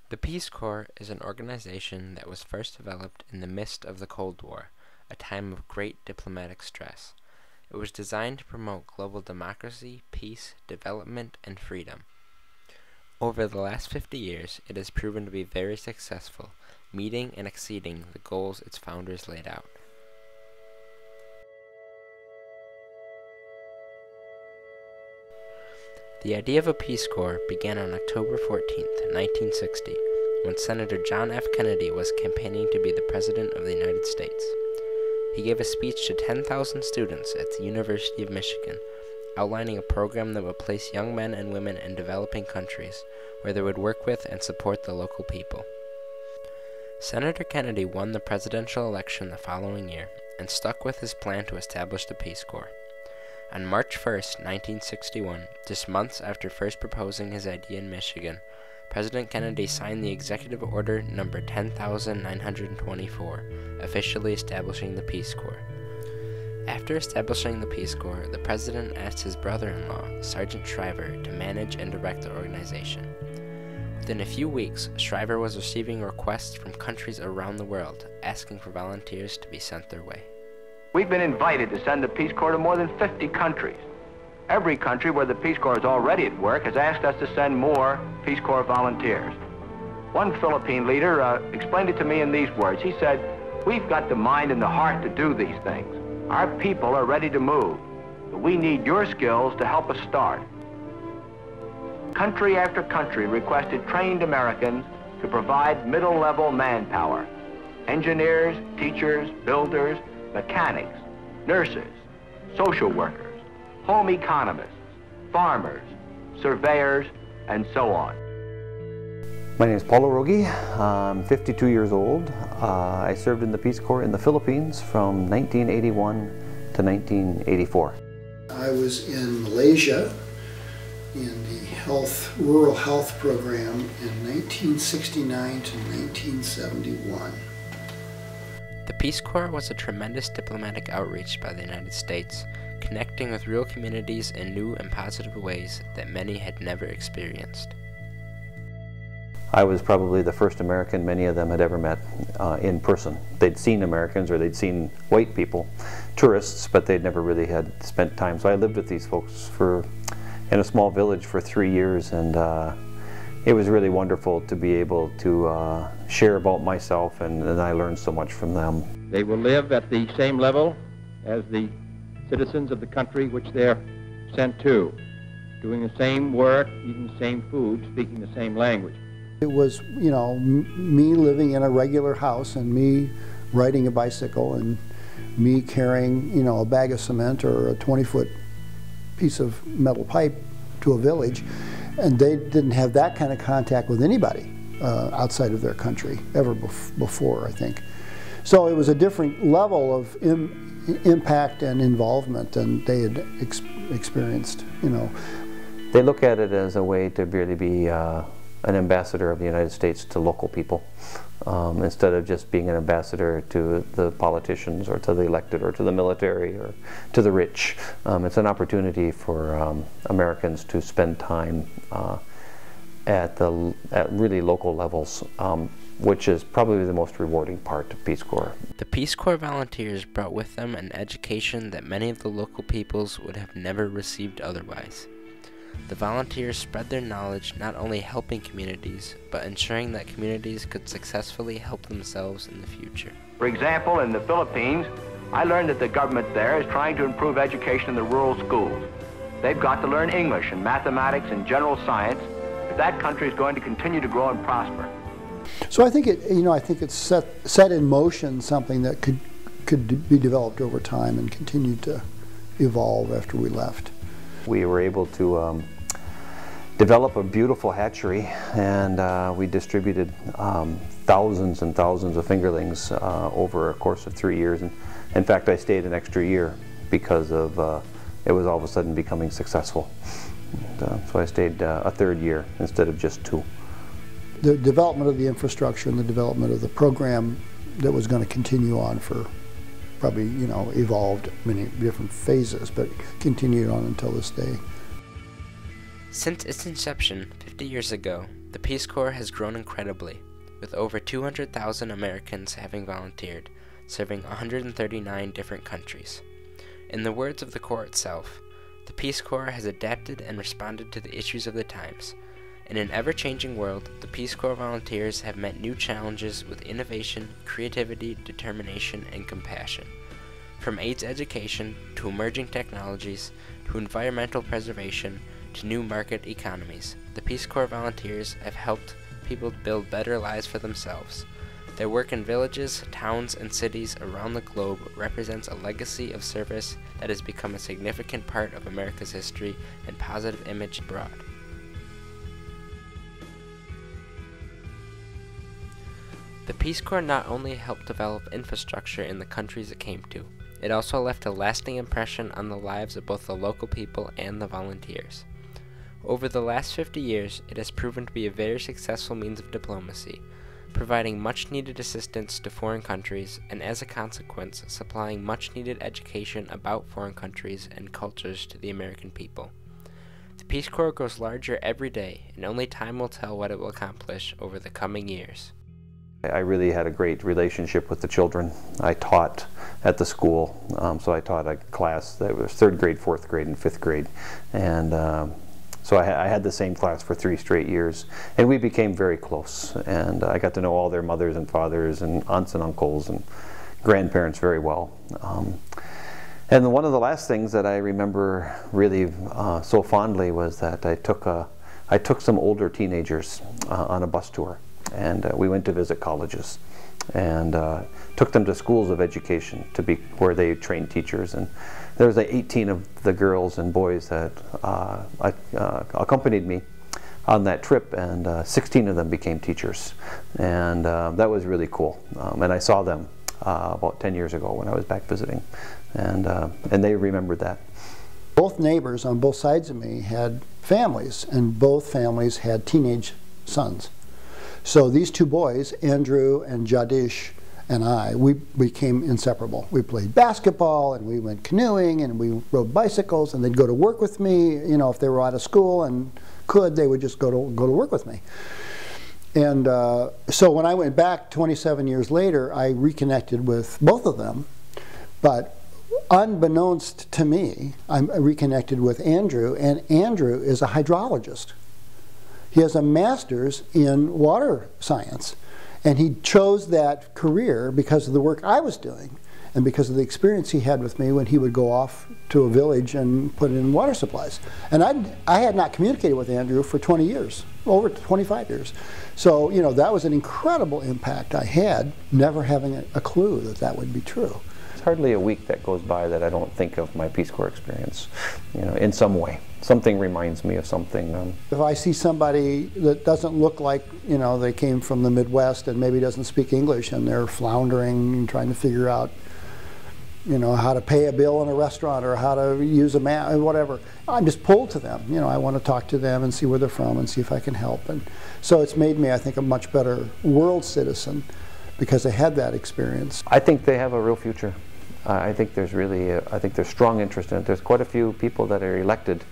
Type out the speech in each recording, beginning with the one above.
The Peace Corps is an organization that was first developed in the midst of the Cold War, a time of great diplomatic stress. It was designed to promote global democracy, peace, development, and freedom. Over the last 50 years, it has proven to be very successful, meeting and exceeding the goals its founders laid out. The idea of a Peace Corps began on October 14, 1960, when Senator John F. Kennedy was campaigning to be the President of the United States. He gave a speech to 10,000 students at the University of Michigan, outlining a program that would place young men and women in developing countries, where they would work with and support the local people. Senator Kennedy won the presidential election the following year, and stuck with his plan to establish the Peace Corps. On March 1, 1961, just months after first proposing his idea in Michigan, President Kennedy signed the Executive Order No. 10,924, officially establishing the Peace Corps. After establishing the Peace Corps, the President asked his brother-in-law, Sergeant Shriver, to manage and direct the organization. Within a few weeks, Shriver was receiving requests from countries around the world, asking for volunteers to be sent their way. We've been invited to send the Peace Corps to more than 50 countries. Every country where the Peace Corps is already at work has asked us to send more Peace Corps volunteers. One Philippine leader explained it to me in these words. He said, "We've got the mind and the heart to do these things. Our people are ready to move, but we need your skills to help us start." Country after country requested trained Americans to provide middle-level manpower: engineers, teachers, builders, mechanics, nurses, social workers, home economists, farmers, surveyors, and so on. My name is Paulo Rogi. I'm 52 years old. I served in the Peace Corps in the Philippines from 1981 to 1984. I was in Malaysia in the rural health program in 1969 to 1971. The Peace Corps was a tremendous diplomatic outreach by the United States, connecting with real communities in new and positive ways that many had never experienced. I was probably the first American many of them had ever met in person. They'd seen Americans or they'd seen white people, tourists, but they'd never really had spent time. So I lived with these folks in a small village for 3 years, and it was really wonderful to be able to share about myself, and I learned so much from them. They will live at the same level as the citizens of the country which they're sent to, doing the same work, eating the same food, speaking the same language. It was, you know, me living in a regular house and me riding a bicycle and me carrying, you know, a bag of cement or a 20-foot piece of metal pipe to a village. And they didn't have that kind of contact with anybody outside of their country ever before, I think. So it was a different level of impact and involvement than they had experienced, you know. They look at it as a way to really be an ambassador of the United States to local people, instead of just being an ambassador to the politicians or to the elected or to the military or to the rich. It's an opportunity for Americans to spend time at really local levels, which is probably the most rewarding part of Peace Corps. The Peace Corps volunteers brought with them an education that many of the local peoples would have never received otherwise. The volunteers spread their knowledge, not only helping communities, but ensuring that communities could successfully help themselves in the future. For example, in the Philippines, I learned that the government there is trying to improve education in the rural schools. They've got to learn English and mathematics and general science if that country is going to continue to grow and prosper. So I think it's set in motion something that could be developed over time and continue to evolve after we left. We were able to develop a beautiful hatchery, and we distributed thousands and thousands of fingerlings over a course of 3 years. And in fact, I stayed an extra year because of it was all of a sudden becoming successful. So I stayed a third year instead of just 2. The development of the infrastructure and the development of the program that was going to continue on for probably, you know, evolved many different phases, but continued on until this day. Since its inception 50 years ago, The Peace Corps has grown incredibly, with over 200,000 Americans having volunteered, serving 139 different countries. In the words of the Corps itself, the Peace Corps has adapted and responded to the issues of the times. In an ever-changing world, the Peace Corps volunteers have met new challenges with innovation, creativity, determination, and compassion. From AIDS education, to emerging technologies, to environmental preservation, to new market economies, the Peace Corps volunteers have helped people build better lives for themselves. Their work in villages, towns, and cities around the globe represents a legacy of service that has become a significant part of America's history and positive image abroad. The Peace Corps not only helped develop infrastructure in the countries it came to, it also left a lasting impression on the lives of both the local people and the volunteers. Over the last 50 years, it has proven to be a very successful means of diplomacy, providing much-needed assistance to foreign countries, and as a consequence, supplying much-needed education about foreign countries and cultures to the American people. The Peace Corps grows larger every day, and only time will tell what it will accomplish over the coming years. I really had a great relationship with the children. I taught at the school, so I taught a class that was 3rd grade, 4th grade, and 5th grade. And so I had the same class for 3 straight years, and we became very close. And I got to know all their mothers and fathers and aunts and uncles and grandparents very well. And one of the last things that I remember really so fondly was that I took some older teenagers on a bus tour, and we went to visit colleges and took them to schools of education to be where they trained teachers. And there was 18 of the girls and boys that accompanied me on that trip, and 16 of them became teachers, and that was really cool. And I saw them about 10 years ago when I was back visiting, and they remembered that. Both neighbors on both sides of me had families, and both families had teenage sons. So these 2 boys, Andrew and Jadish, and I, we became inseparable. We played basketball, and we went canoeing, and we rode bicycles, and they'd go to work with me. You know, if they were out of school and could, they would just go to work with me. And so when I went back 27 years later, I reconnected with both of them. But unbeknownst to me, I reconnected with Andrew, and Andrew is a hydrologist. He has a master's in water science, and he chose that career because of the work I was doing and because of the experience he had with me when he would go off to a village and put in water supplies. And I had not communicated with Andrew for 20 years, over 25 years. So, you know, that was an incredible impact I had, never having a clue that that would be true. It's hardly a week that goes by that I don't think of my Peace Corps experience, you know, in some way. Something reminds me of something. If I see somebody that doesn't look like, you know, they came from the Midwest and maybe doesn't speak English, and they're floundering and trying to figure out, you know, how to pay a bill in a restaurant or how to use a map, whatever, I'm just pulled to them. You know, I want to talk to them and see where they're from and see if I can help. And so it's made me, I think, a much better world citizen because I had that experience. I think they have a real future. I think there's really, I think there's strong interest in it. There's quite a few people that are elected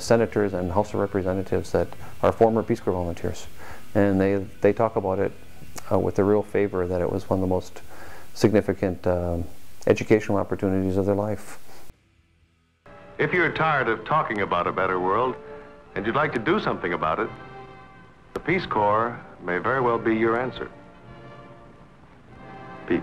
senators and House of Representatives that are former Peace Corps volunteers, and they talk about it with a real favor, that it was one of the most significant educational opportunities of their life. If you're tired of talking about a better world and you'd like to do something about it, the Peace Corps may very well be your answer. Peace.